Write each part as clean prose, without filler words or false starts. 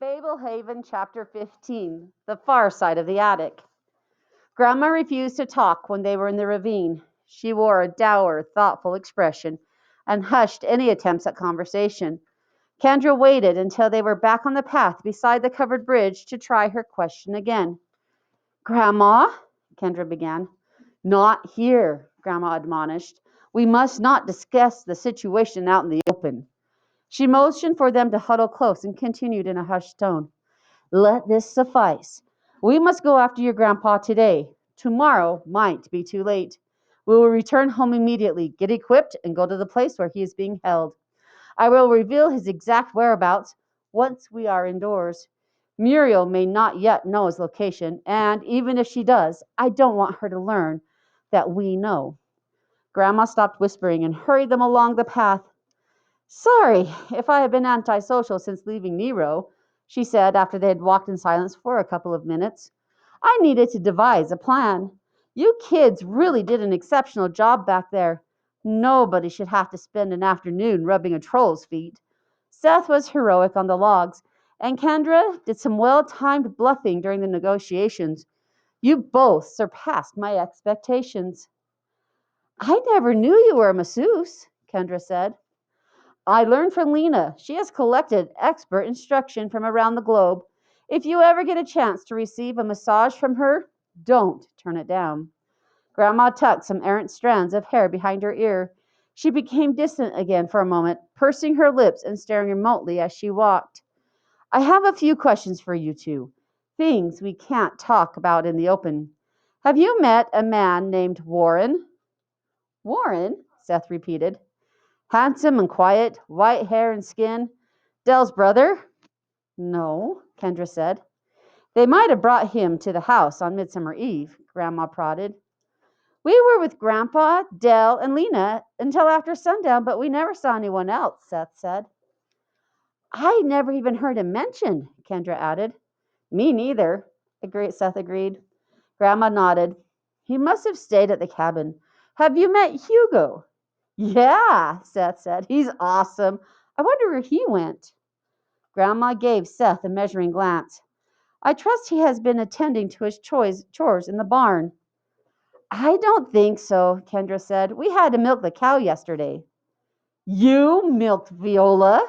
Fablehaven, Chapter 15, The Far Side of the Attic. Grandma refused to talk when they were in the ravine. She wore a dour, thoughtful expression and hushed any attempts at conversation. Kendra waited until they were back on the path beside the covered bridge to try her question again. Grandma, Kendra began. Not here, Grandma admonished. We must not discuss the situation out in the open. She motioned for them to huddle close and continued in a hushed tone. Let this suffice. We must go after your grandpa today. Tomorrow might be too late. We will return home immediately, get equipped, and go to the place where he is being held. I will reveal his exact whereabouts once we are indoors. Muriel may not yet know his location, and even if she does, I don't want her to learn that we know. Grandma stopped whispering and hurried them along the path. Sorry if I have been antisocial since leaving Nero, she said after they had walked in silence for a couple of minutes. I needed to devise a plan. You kids really did an exceptional job back there. Nobody should have to spend an afternoon rubbing a troll's feet. Seth was heroic on the logs, and Kendra did some well-timed bluffing during the negotiations. You both surpassed my expectations. I never knew you were a masseuse, Kendra said. I learned from Lena. She has collected expert instruction from around the globe. If you ever get a chance to receive a massage from her, don't turn it down. Grandma tucked some errant strands of hair behind her ear. She became distant again for a moment, pursing her lips and staring remotely as she walked. I have a few questions for you two. Things we can't talk about in the open. Have you met a man named Warren? Warren, Seth repeated. Handsome and quiet, white hair and skin. Dell's brother? No, Kendra said. They might have brought him to the house on Midsummer Eve, Grandma prodded. We were with Grandpa, Dell, and Lena until after sundown, but we never saw anyone else, Seth said. I never even heard him mentioned, Kendra added. Me neither, Seth agreed. Grandma nodded. He must have stayed at the cabin. Have you met Hugo? Yeah, Seth said. He's awesome. I wonder where he went. Grandma gave Seth a measuring glance. I trust he has been attending to his chores in the barn. I don't think so, Kendra said. We had to milk the cow yesterday. You milked Viola?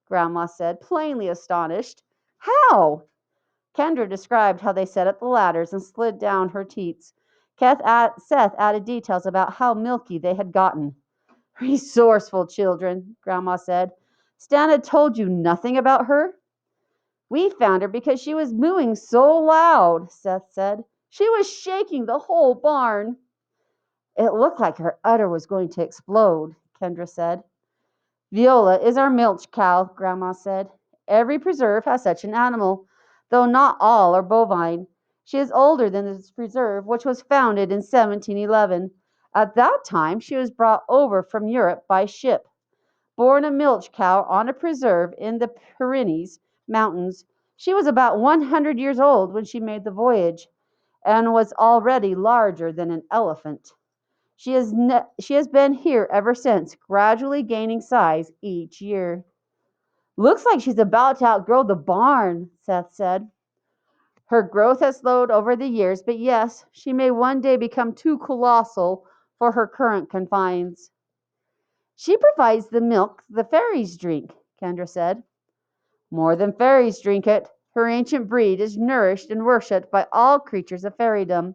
Grandma said, plainly astonished. How? Kendra described how they set up the ladders and slid down her teats. Seth added details about how milky they had gotten. Resourceful children, Grandma said. Stan had told you nothing about her? We found her because she was mooing so loud, Seth said. She was shaking the whole barn. It looked like her udder was going to explode, Kendra said. Viola is our milch cow, Grandma said. Every preserve has such an animal, though not all are bovine. She is older than this preserve, which was founded in 1711. At that time, she was brought over from Europe by ship. Born a milch cow on a preserve in the Pyrenees Mountains, she was about 100 years old when she made the voyage, and was already larger than an elephant. She has been here ever since, gradually gaining size each year. Looks like she's about to outgrow the barn, Seth said. Her growth has slowed over the years, but yes, she may one day become too colossal for her current confines. She provides the milk the fairies drink, Kendra said. More than fairies drink it. Her ancient breed is nourished and worshipped by all creatures of fairdom.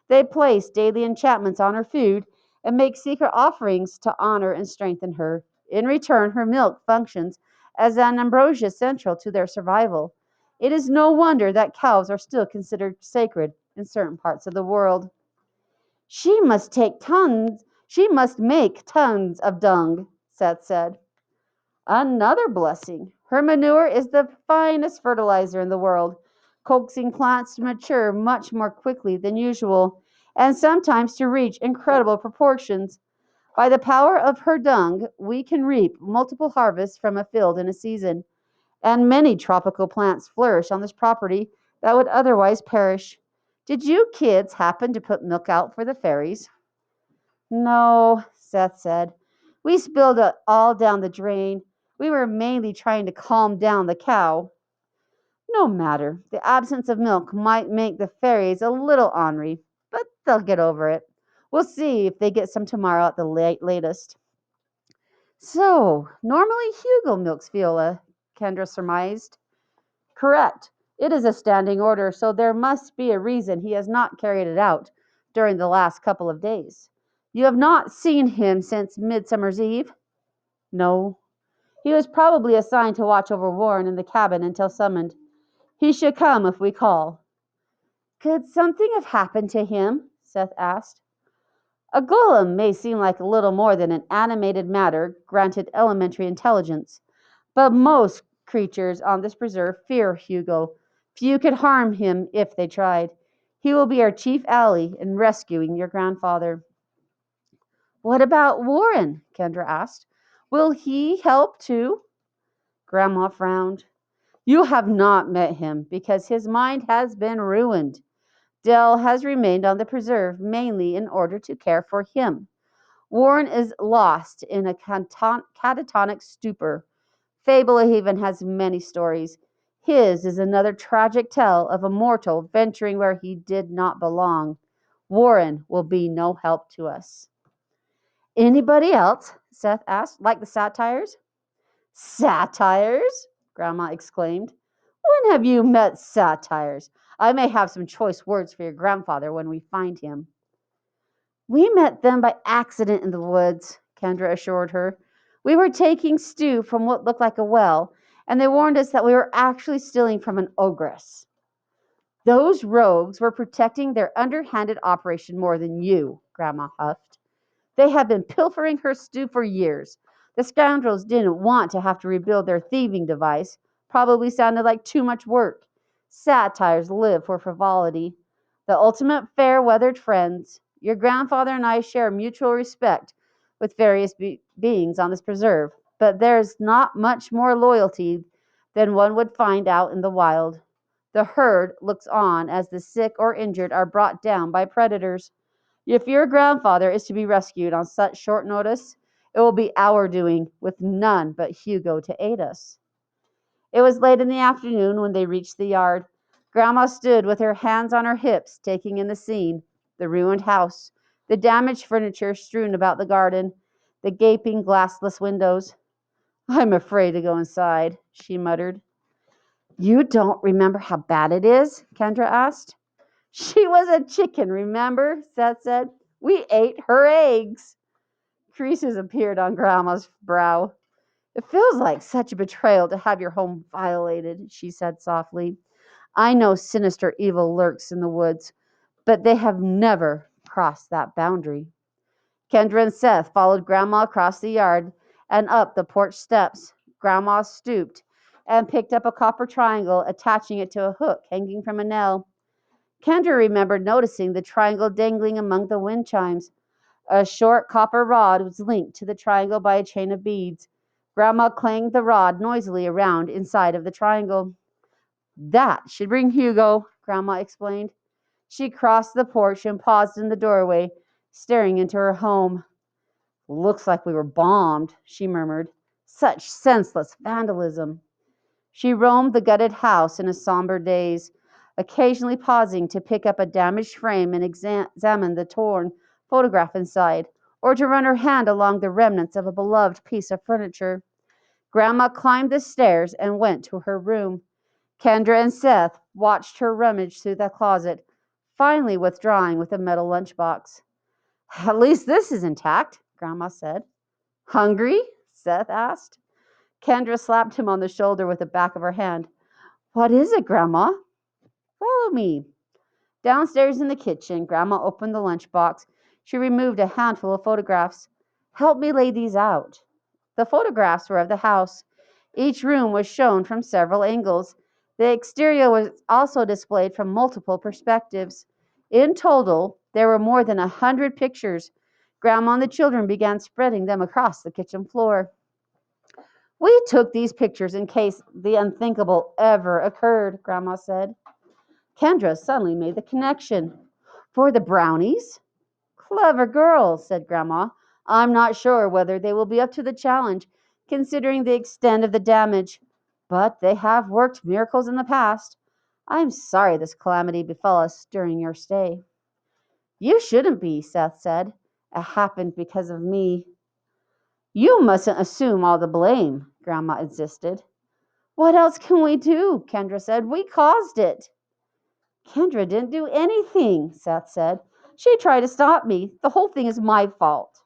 They place daily enchantments on her food and make secret offerings to honor and strengthen her. In return, her milk functions as an ambrosia central to their survival. It is no wonder that cows are still considered sacred in certain parts of the world. She must make tons of dung, Seth said. Another blessing. Her manure is the finest fertilizer in the world, coaxing plants to mature much more quickly than usual, and sometimes to reach incredible proportions. By the power of her dung, we can reap multiple harvests from a field in a season, and many tropical plants flourish on this property that would otherwise perish. Did you kids happen to put milk out for the fairies? No, Seth said. We spilled it all down the drain. We were mainly trying to calm down the cow. No matter. The absence of milk might make the fairies a little ornery, but they'll get over it. We'll see if they get some tomorrow at the latest. So, normally Hugo milks Viola, Kendra surmised. Correct. It is a standing order, so there must be a reason he has not carried it out during the last couple of days. You have not seen him since Midsummer's Eve? No. He was probably assigned to watch over Warren in the cabin until summoned. He should come if we call. Could something have happened to him? Seth asked. A golem may seem like a little more than an animated matter granted elementary intelligence, but most creatures on this preserve fear Hugo. Few could harm him if they tried. He will be our chief ally in rescuing your grandfather. What about Warren? Kendra asked. Will he help too? Grandma frowned. You have not met him because his mind has been ruined. Dell has remained on the preserve mainly in order to care for him. Warren is lost in a catatonic stupor. Fablehaven has many stories. His is another tragic tale of a mortal venturing where he did not belong. Warren will be no help to us. Anybody else? Seth asked. Like the satires? Satires? Grandma exclaimed. When have you met satires? I may have some choice words for your grandfather when we find him. We met them by accident in the woods, Kendra assured her. We were taking stew from what looked like a well, and they warned us that we were actually stealing from an ogress. Those rogues were protecting their underhanded operation more than you, Grandma huffed. They have been pilfering her stew for years. The scoundrels didn't want to have to rebuild their thieving device. Probably sounded like too much work. Satires live for frivolity. The ultimate fair-weathered friends. Your grandfather and I share mutual respect with various beings on this preserve, but there's not much more loyalty than one would find out in the wild. The herd looks on as the sick or injured are brought down by predators. If your grandfather is to be rescued on such short notice, it will be our doing, with none but Hugo to aid us. It was late in the afternoon when they reached the yard. Grandma stood with her hands on her hips, taking in the scene, the ruined house, the damaged furniture strewn about the garden, the gaping glassless windows. I'm afraid to go inside, she muttered. You don't remember how bad it is? Kendra asked. She was a chicken, remember? Seth said. We ate her eggs. Creases appeared on Grandma's brow. It feels like such a betrayal to have your home violated, she said softly. I know sinister evil lurks in the woods, but they have never crossed that boundary. Kendra and Seth followed Grandma across the yard and up the porch steps. Grandma stooped and picked up a copper triangle, attaching it to a hook hanging from a nail. Kendra remembered noticing the triangle dangling among the wind chimes. A short copper rod was linked to the triangle by a chain of beads. Grandma clanged the rod noisily around inside of the triangle. That should bring Hugo, Grandma explained. She crossed the porch and paused in the doorway, staring into her home. Looks like we were bombed, she murmured. Such senseless vandalism. She roamed the gutted house in a somber daze, occasionally pausing to pick up a damaged frame and examine the torn photograph inside, or to run her hand along the remnants of a beloved piece of furniture. Grandma climbed the stairs and went to her room. Kendra and Seth watched her rummage through the closet, finally withdrawing with a metal lunchbox. At least this is intact, Grandma said. Hungry? Seth asked. Kendra slapped him on the shoulder with the back of her hand. What is it, Grandma? Follow me. Downstairs in the kitchen, Grandma opened the lunchbox. She removed a handful of photographs. Help me lay these out. The photographs were of the house. Each room was shown from several angles. The exterior was also displayed from multiple perspectives. In total, there were more than 100 pictures. Grandma and the children began spreading them across the kitchen floor. We took these pictures in case the unthinkable ever occurred, Grandma said. Kendra suddenly made the connection. For the brownies? Clever girls, said Grandma. I'm not sure whether they will be up to the challenge, considering the extent of the damage. but they have worked miracles in the past. I'm sorry this calamity befell us during your stay." "You shouldn't be," Seth said. "It happened because of me." "You mustn't assume all the blame," Grandma insisted. "What else can we do?" Kendra said. "We caused it." "Kendra didn't do anything," Seth said. "She tried to stop me. The whole thing is my fault."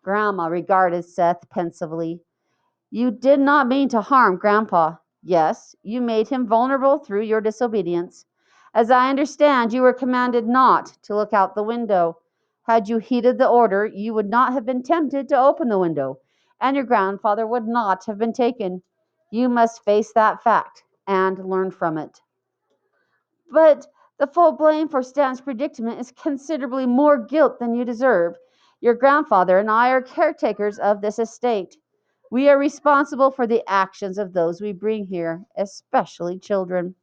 Grandma regarded Seth pensively. "You did not mean to harm Grandpa. Yes, you made him vulnerable through your disobedience. As I understand, you were commanded not to look out the window. Had you heeded the order, you would not have been tempted to open the window, and your grandfather would not have been taken. You must face that fact and learn from it." "But the full blame for Stan's predicament is considerably more guilt than you deserve. Your grandfather and I are caretakers of this estate. We are responsible for the actions of those we bring here, especially children.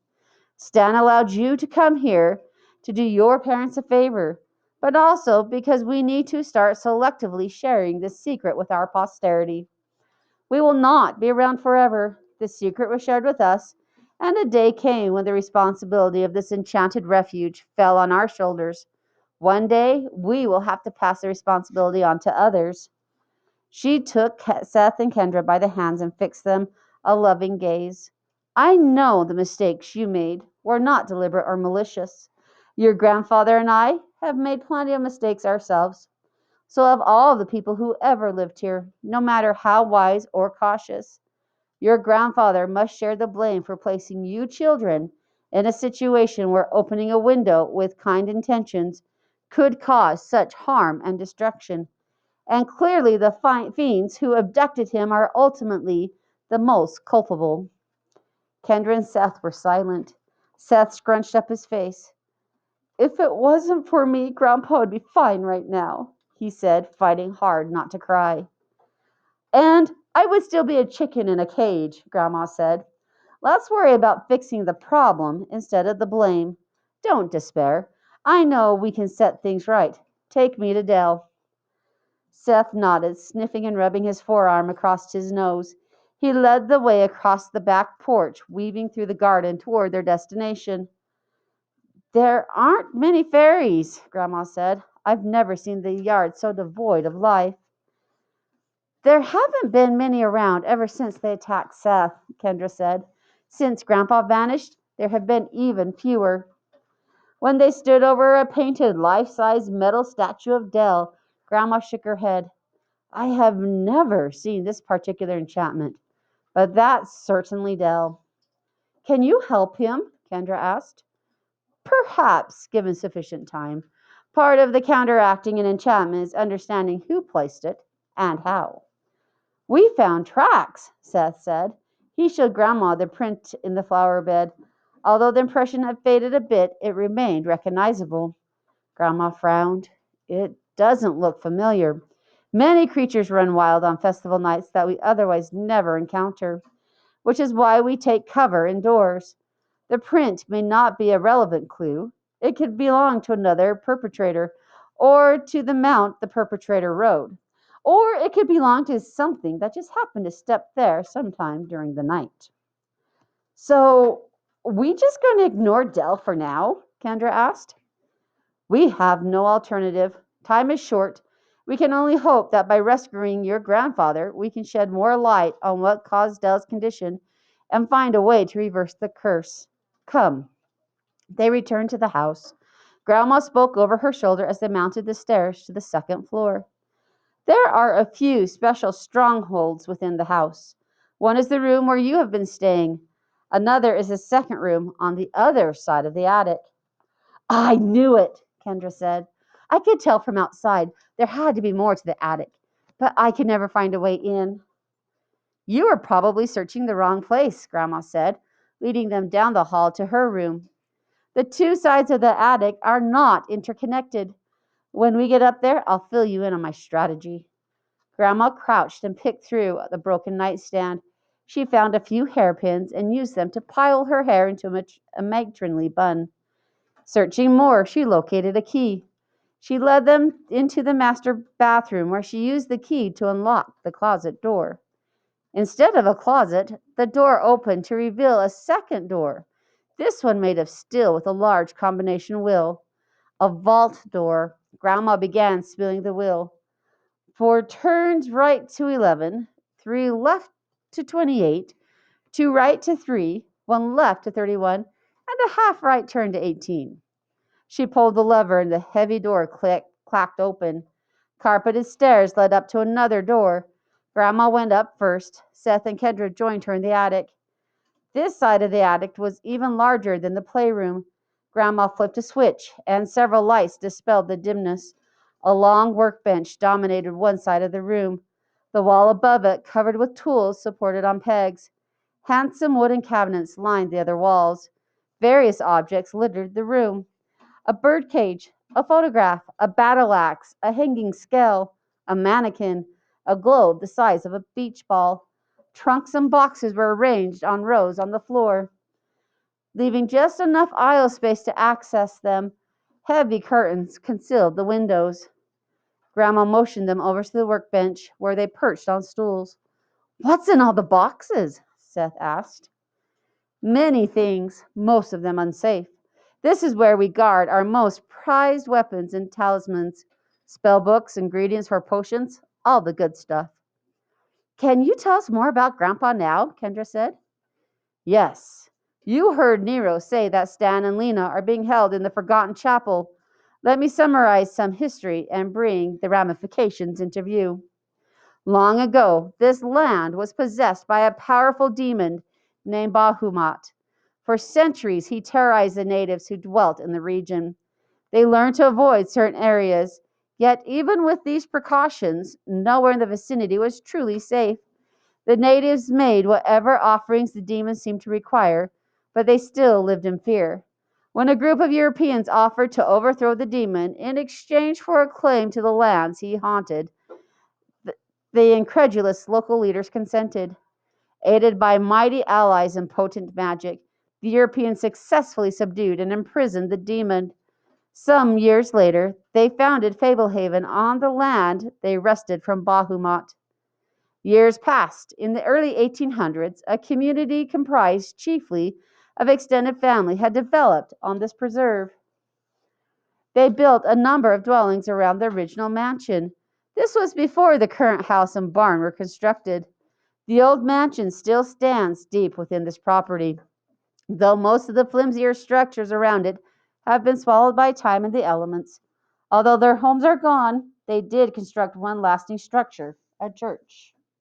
Stan allowed you to come here to do your parents a favor, but also because we need to start selectively sharing this secret with our posterity. We will not be around forever. The secret was shared with us, and a day came when the responsibility of this enchanted refuge fell on our shoulders. One day, we will have to pass the responsibility on to others." She took Seth and Kendra by the hands and fixed them a loving gaze. "I know the mistakes you made were not deliberate or malicious. Your grandfather and I have made plenty of mistakes ourselves. So have all the people who ever lived here, no matter how wise or cautious. Your grandfather must share the blame for placing you children in a situation where opening a window with kind intentions could cause such harm and destruction. And clearly the fiends who abducted him are ultimately the most culpable." Kendra and Seth were silent. Seth scrunched up his face. "If it wasn't for me, Grandpa would be fine right now," he said, fighting hard not to cry. "And I would still be a chicken in a cage," Grandma said. "Let's worry about fixing the problem instead of the blame. Don't despair. I know we can set things right. Take me to Dell." Seth nodded, sniffing and rubbing his forearm across his nose. He led the way across the back porch, weaving through the garden toward their destination. "There aren't many fairies," Grandma said. "I've never seen the yard so devoid of life." "There haven't been many around ever since they attacked Seth," Kendra said. "Since Grandpa vanished, there have been even fewer." When they stood over a painted life-size metal statue of Dell, Grandma shook her head. "I have never seen this particular enchantment, but that's certainly Dell." "Can you help him?" Kendra asked. "Perhaps, given sufficient time. Part of the counteracting an enchantment is understanding who placed it and how." "We found tracks," Seth said. He showed Grandma the print in the flower bed. Although the impression had faded a bit, it remained recognizable. Grandma frowned. "It doesn't look familiar. Many creatures run wild on festival nights that we otherwise never encounter, which is why we take cover indoors. The print may not be a relevant clue. It could belong to another perpetrator, or to the mount the perpetrator rode. Or it could belong to something that just happened to step there sometime during the night." "So, we just going to ignore Dell for now?" Kendra asked. "We have no alternative. Time is short. We can only hope that by rescuing your grandfather, we can shed more light on what caused Dell's condition and find a way to reverse the curse. Come." They returned to the house. Grandma spoke over her shoulder as they mounted the stairs to the second floor. "There are a few special strongholds within the house. One is the room where you have been staying. Another is a second room on the other side of the attic." "I knew it," Kendra said. "I could tell from outside there had to be more to the attic, but I could never find a way in." "You are probably searching the wrong place," Grandma said, leading them down the hall to her room. "The two sides of the attic are not interconnected. When we get up there, I'll fill you in on my strategy." Grandma crouched and picked through the broken nightstand. She found a few hairpins and used them to pile her hair into a matronly bun. Searching more, she located a key. She led them into the master bathroom where she used the key to unlock the closet door. Instead of a closet, the door opened to reveal a second door, this one made of steel with a large combination wheel. A vault door. Grandma began spilling the wheel. 4 turns right to 11, 3 left to 28, 2 right to 3, 1 left to 31, and a half right turn to 18. She pulled the lever and the heavy door clacked open. Carpeted stairs led up to another door. Grandma went up first. Seth and Kendra joined her in the attic. This side of the attic was even larger than the playroom. Grandma flipped a switch, and several lights dispelled the dimness. A long workbench dominated one side of the room. The wall above it, covered with tools, supported on pegs. Handsome wooden cabinets lined the other walls. Various objects littered the room. A bird cage, a photograph, a battle axe, a hanging scale, a mannequin, a globe the size of a beach ball. Trunks and boxes were arranged on rows on the floor, leaving just enough aisle space to access them. Heavy curtains concealed the windows. Grandma motioned them over to the workbench, where they perched on stools. "What's in all the boxes?" Seth asked. "Many things, most of them unsafe. This is where we guard our most prized weapons and talismans, spell books, ingredients for potions, all the good stuff." "Can you tell us more about Grandpa now?" Kendra said. "Yes. You heard Nero say that Stan and Lena are being held in the Forgotten Chapel. Let me summarize some history and bring the ramifications into view. Long ago, this land was possessed by a powerful demon named Bahamut. For centuries, he terrorized the natives who dwelt in the region. They learned to avoid certain areas, yet even with these precautions, nowhere in the vicinity was truly safe. The natives made whatever offerings the demon seemed to require, but they still lived in fear. When a group of Europeans offered to overthrow the demon in exchange for a claim to the lands he haunted, the incredulous local leaders consented. Aided by mighty allies and potent magic, the Europeans successfully subdued and imprisoned the demon. Some years later, they founded Fablehaven on the land they wrested from Bahamut. Years passed. In the early 1800s, a community comprised chiefly of extended family had developed on this preserve. They built a number of dwellings around the original mansion. This was before the current house and barn were constructed. The old mansion still stands deep within this property, though most of the flimsier structures around it have been swallowed by time and the elements. Although their homes are gone, they did construct one lasting structure, a church.